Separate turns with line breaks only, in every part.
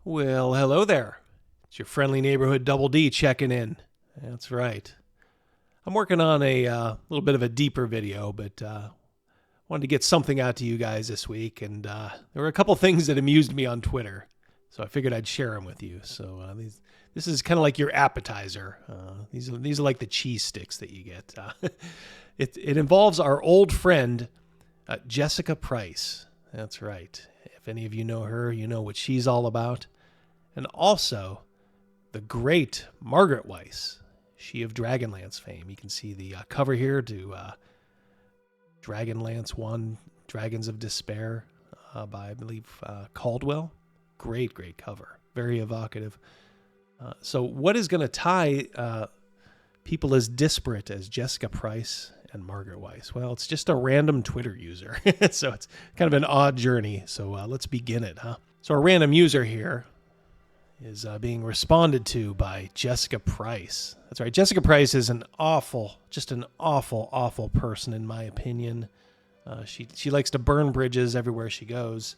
Well, hello there. It's your friendly neighborhood Double D checking in. That's right. I'm working on a little bit of a deeper video, but wanted to get something out to you guys this week, and there were a couple things that amused me on Twitter, so I figured I'd share them with you. So this is kind of like your appetizer. These are like the cheese sticks that you get. It involves our old friend Jessica Price. That's right. If any of you know her, you know what she's all about. And also, the great Margaret Weis, she of Dragonlance fame. You can see the cover here to Dragonlance 1, Dragons of Despair, by, I believe, Caldwell. Great cover. Very evocative. So what is going to tie people as disparate as Jessica Price and Margaret Weis? Well, it's just a random Twitter user. So it's kind of an odd journey. So let's begin it, huh? So a random user here is being responded to by Jessica Price. That's right. Jessica Price is an awful person, in my opinion. She likes to burn bridges everywhere she goes.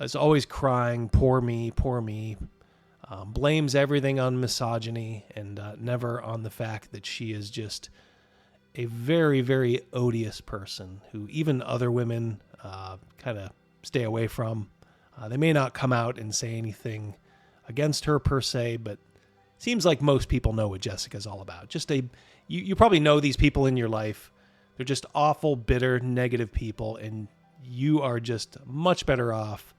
Is always crying, poor me. Blames everything on misogyny and never on the fact that she is just a very odious person who even other women kind of stay away from. They may not come out and say anything against her per se, but seems like most people know what Jessica's all about. You probably know these people in your life. They're just awful, bitter, negative people, and you are just much better off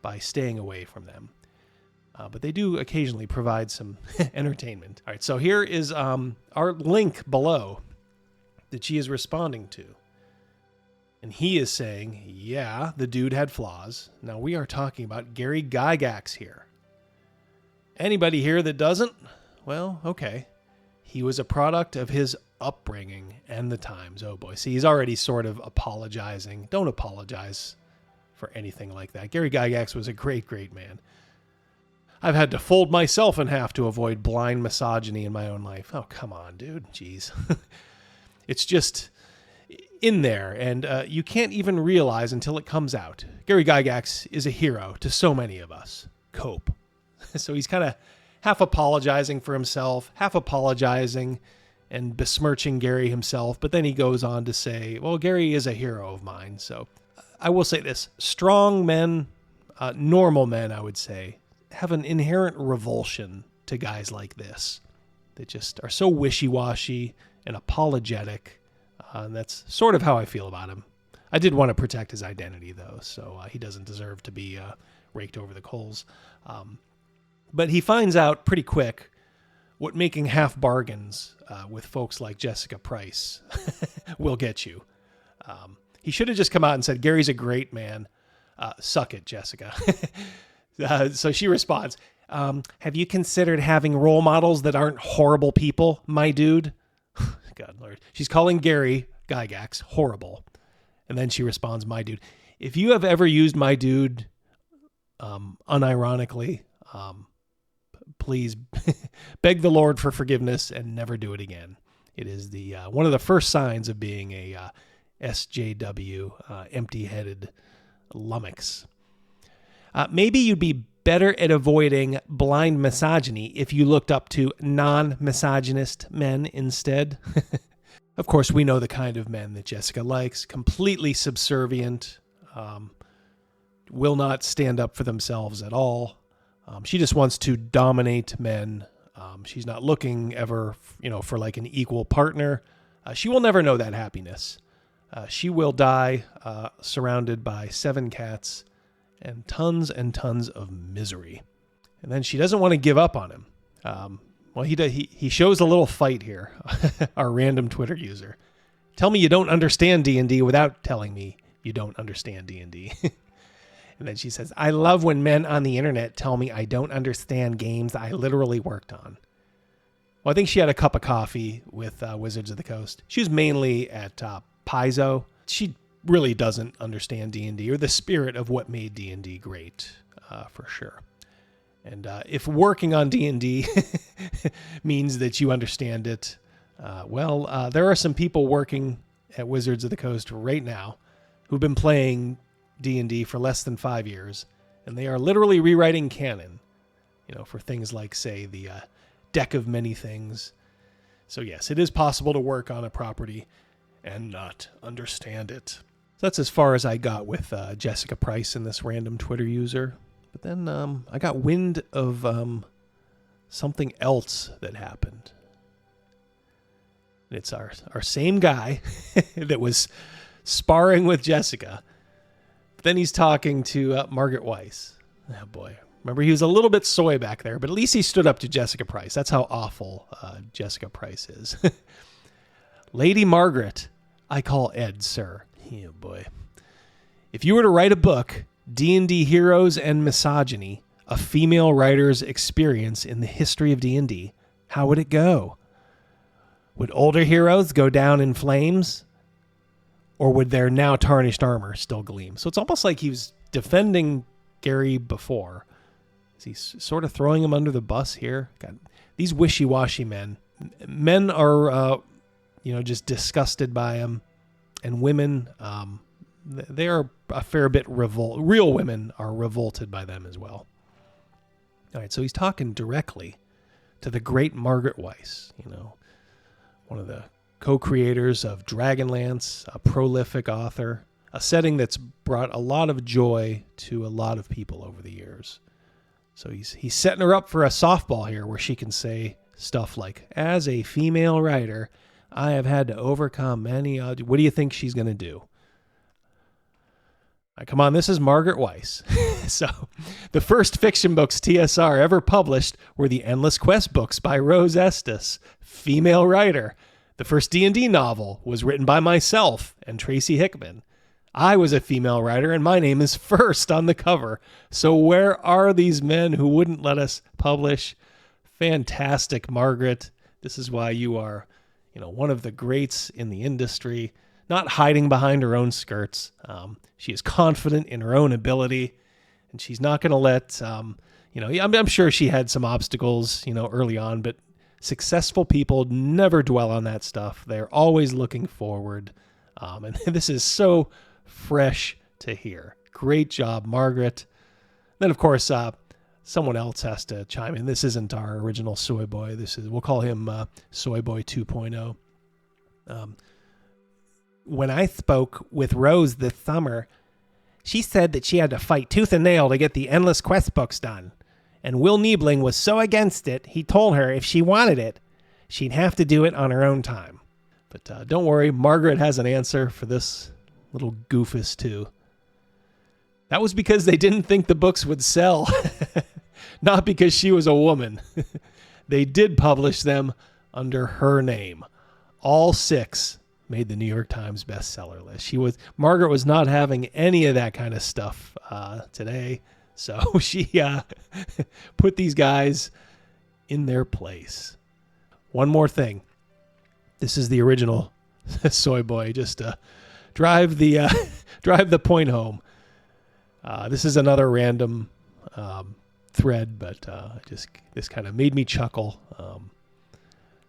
by staying away from them. But they do occasionally provide some entertainment. All right, so here is our link below that she is responding to. And he is saying, yeah, the dude had flaws. Now, we are talking about Gary Gygax here. Anybody here that doesn't? Well, okay. He was a product of his upbringing and the times. Oh, boy. See, he's already sort of apologizing. Don't apologize for anything like that. Gary Gygax was a great man. I've had to fold myself in half to avoid blind misogyny in my own life. Oh, come on, dude. Jeez. It's just in there, and you can't even realize until it comes out. Gary Gygax is a hero to so many of us. Cope. So he's kind of half apologizing for himself, half apologizing and besmirching Gary himself, but then he goes on to say, well, Gary is a hero of mine. So I will say this. Strong men, normal men, I would say, have an inherent revulsion to guys like this. They just are so wishy-washy and apologetic. And that's sort of how I feel about him. I did want to protect his identity, though, so he doesn't deserve to be raked over the coals. But he finds out pretty quick what making half bargains with folks like Jessica Price will get you. He should have just come out and said, Gary's a great man. Suck it, Jessica. So she responds, have you considered having role models that aren't horrible people, my dude? God, Lord. She's calling Gary Gygax horrible. And then she responds, my dude. If you have ever used my dude unironically, please beg the Lord for forgiveness and never do it again. It is the one of the first signs of being a SJW, empty-headed lummox. Maybe you'd be better at avoiding blind misogyny if you looked up to non-misogynist men instead. Of course, we know the kind of men that Jessica likes. Completely subservient. Will not stand up for themselves at all. She just wants to dominate men. She's not looking ever, for like an equal partner. She will never know that happiness. She will die surrounded by 7 cats and tons of misery. And then she doesn't want to give up on him. Well, he shows a little fight here, our random Twitter user. Tell me you don't understand D&D without telling me you don't understand D&D. And then she says, I love when men on the internet tell me I don't understand games I literally worked on. Well, I think she had a cup of coffee with Wizards of the Coast. She was mainly at Paizo. She really doesn't understand D&D or the spirit of what made D&D great, for sure. And if working on D&D means that you understand it, there are some people working at Wizards of the Coast right now who've been playing D&D for less than 5 years, And they are literally rewriting canon, for things like, say, the Deck of Many Things. So yes, it is possible to work on a property and not understand it. So that's as far as I got with Jessica Price and this random Twitter user. But then I got wind of something else that happened. It's our same guy that was sparring with Jessica. But then he's talking to Margaret Weis. Oh, boy. Remember, he was a little bit soy back there, but at least he stood up to Jessica Price. That's how awful Jessica Price is. Lady Margaret, I call Ed, sir. Oh, boy. If you were to write a book, D&D Heroes and Misogyny, a female writer's experience in the history of D&D, how would it go? Would older heroes go down in flames? Or would their now tarnished armor still gleam? So it's almost like he was defending Gary before. Is he sort of throwing him under the bus here? God, these wishy-washy men. Men are, just disgusted by him. And women, they are a fair bit real women are revolted by them as well. All right, so he's talking directly to the great Margaret Weis, one of the co-creators of Dragonlance, a prolific author, a setting that's brought a lot of joy to a lot of people over the years. So he's setting her up for a softball here where she can say stuff like, as a female writer, I have had to overcome many odds. What do you think she's going to do? Come on, this is Margaret Weis. So the first fiction books TSR ever published were the Endless Quest books by Rose Estus, female writer. The first D&D novel was written by myself and Tracy Hickman. I was a female writer, and my name is first on the cover. So where are these men who wouldn't let us publish? Fantastic, Margaret. This is why you are, one of the greats in the industry, not hiding behind her own skirts. She is confident in her own ability, and she's not going to let, I'm sure she had some obstacles, early on, but successful people never dwell on that stuff. They're always looking forward. And this is so fresh to hear. Great job, Margaret. Then, of course, someone else has to chime in. This isn't our original Soyboy. We'll call him Soyboy 2.0. When I spoke with Rose this summer, she said that she had to fight tooth and nail to get the Endless Quest books done. And Will Niebling was so against it, he told her if she wanted it, she'd have to do it on her own time. But don't worry, Margaret has an answer for this little goofus too. That was because they didn't think the books would sell, not because she was a woman. They did publish them under her name. All 6 made the New York Times bestseller list. Margaret was not having any of that kind of stuff today. So she put these guys in their place. One more thing. This is the original Soyboy. Just drive the point home. This is another random thread, but this kind of made me chuckle.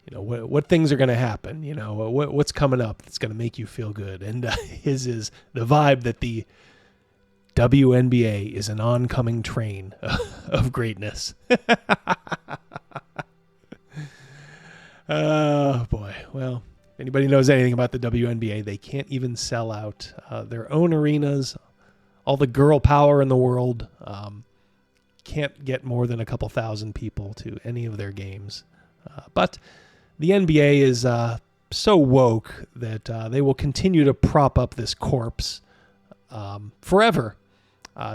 What things are going to happen? What's coming up that's going to make you feel good? And his is the vibe that the WNBA is an oncoming train of greatness. Oh, boy. Well, if anybody knows anything about the WNBA, they can't even sell out their own arenas. All the girl power in the world can't get more than a couple thousand people to any of their games. But the NBA is so woke that they will continue to prop up this corpse forever.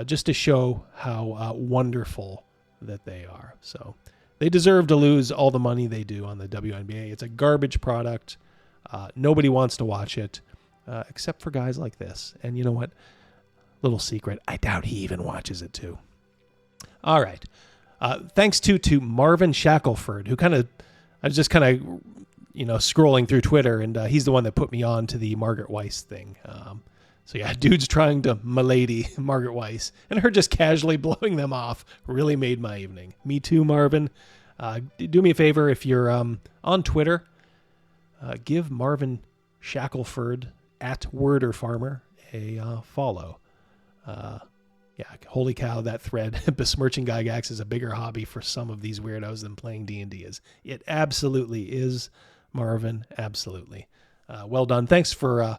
Just to show how wonderful that they are. So they deserve to lose all the money they do on the WNBA. It's a garbage product. Nobody wants to watch it except for guys like this. And you know what? Little secret. I doubt he even watches it too. All right. Thanks to Marvin Shackelford, who I was just scrolling through Twitter, and he's the one that put me on to the Margaret Weis thing. So yeah, dudes trying to milady Margaret Weis, and her just casually blowing them off really made my evening. Me too, Marvin. Do me a favor, if you're on Twitter, give Marvin Shackelford @WorderFarmer a follow. yeah, holy cow, that thread, besmirching Gygax is a bigger hobby for some of these weirdos than playing D&D is. It absolutely is, Marvin, absolutely. Well done. Thanks for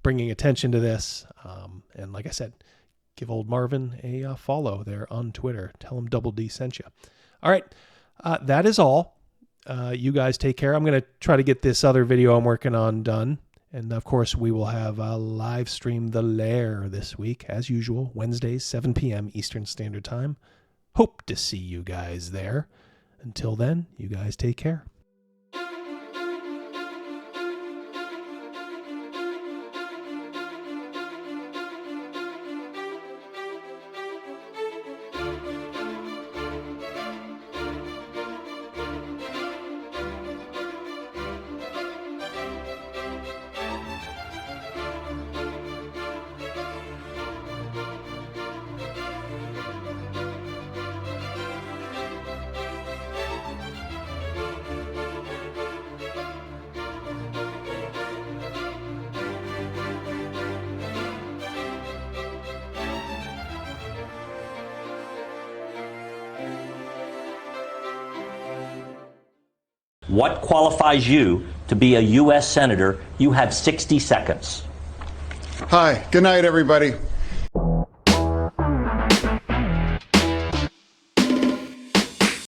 bringing attention to this. And like I said, give old Marvin a follow there on Twitter. Tell him Double D sent you. All right, that is all. You guys take care. I'm going to try to get this other video I'm working on done. And of course, we will have a live stream The Lair this week, as usual, Wednesdays, 7 p.m. Eastern Standard Time. Hope to see you guys there. Until then, you guys take care.
What qualifies you to be a U.S. Senator? You have 60 seconds.
Hi, good night, everybody.